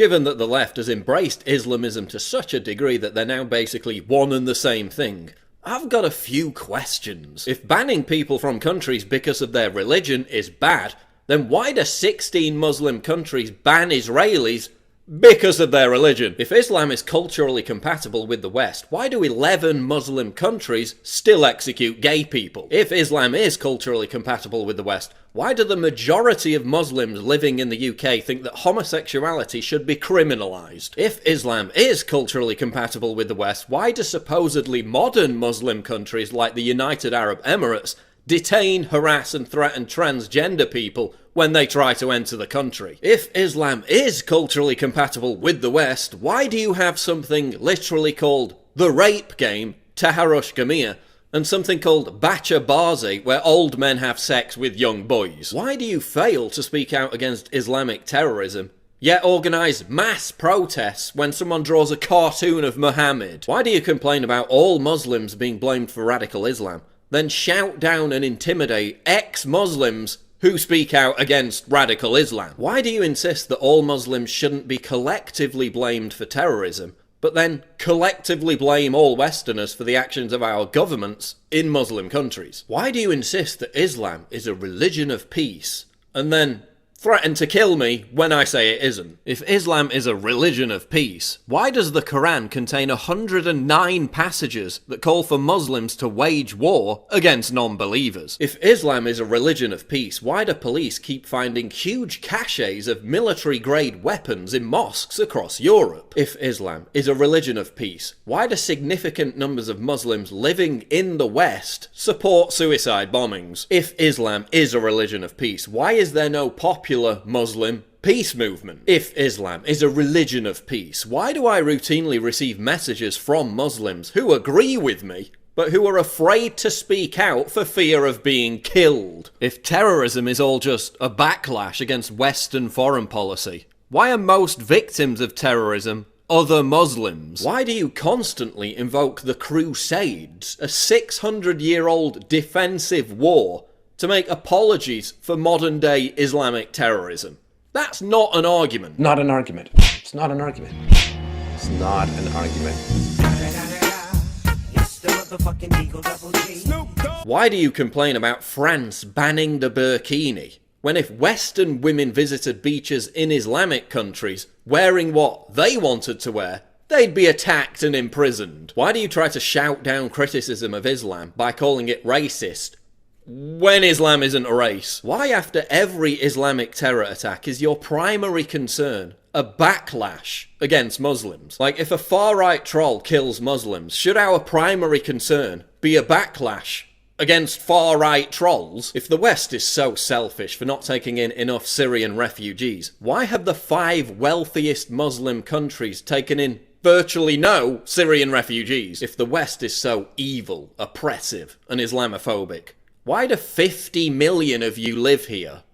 given that the left has embraced Islamism to such a degree that they're now basically one and the same thing, I've got a few questions. If banning people from countries because of their religion is bad, then why do 16 Muslim countries ban Israelis because of their religion? If Islam is culturally compatible with the West, why do 11 Muslim countries still execute gay people? If Islam is culturally compatible with the West, why do the majority of Muslims living in the UK think that homosexuality should be criminalised? If Islam is culturally compatible with the West, why do supposedly modern Muslim countries like the United Arab Emirates detain, harass and threaten transgender people when they try to enter the country? If Islam is culturally compatible with the West, why do you have something literally called the rape game, Taharush Gamir, and something called Bacha Bazi, where old men have sex with young boys? Why do you fail to speak out against Islamic terrorism, yet organise mass protests when someone draws a cartoon of Muhammad? Why do you complain about all Muslims being blamed for radical Islam, then shout down and intimidate ex-Muslims who speak out against radical Islam? Why do you insist that all Muslims shouldn't be collectively blamed for terrorism, but then collectively blame all Westerners for the actions of our governments in Muslim countries? Why do you insist that Islam is a religion of peace, and then threaten to kill me when I say it isn't? If Islam is a religion of peace, why does the Quran contain 109 passages that call for Muslims to wage war against non-believers? If Islam is a religion of peace, why do police keep finding huge caches of military-grade weapons in mosques across Europe? If Islam is a religion of peace, why do significant numbers of Muslims living in the West support suicide bombings? If Islam is a religion of peace, why is there no popular Muslim peace movement? If Islam is a religion of peace, why do I routinely receive messages from Muslims who agree with me, but who are afraid to speak out for fear of being killed? If terrorism is all just a backlash against Western foreign policy, why are most victims of terrorism other Muslims? Why do you constantly invoke the Crusades, a 600-year-old defensive war, to make apologies for modern-day Islamic terrorism? That's not an argument. Not an argument. It's not an argument. It's not an argument. Why do you complain about France banning the burkini, when if Western women visited beaches in Islamic countries wearing what they wanted to wear, they'd be attacked and imprisoned? Why do you try to shout down criticism of Islam by calling it racist, when Islam isn't a race? Why after every Islamic terror attack is your primary concern a backlash against Muslims? Like, if a far-right troll kills Muslims, should our primary concern be a backlash against far-right trolls? If the West is so selfish for not taking in enough Syrian refugees, why have the 5 wealthiest Muslim countries taken in virtually no Syrian refugees? If the West is so evil, oppressive, and Islamophobic, why do 50 million of you live here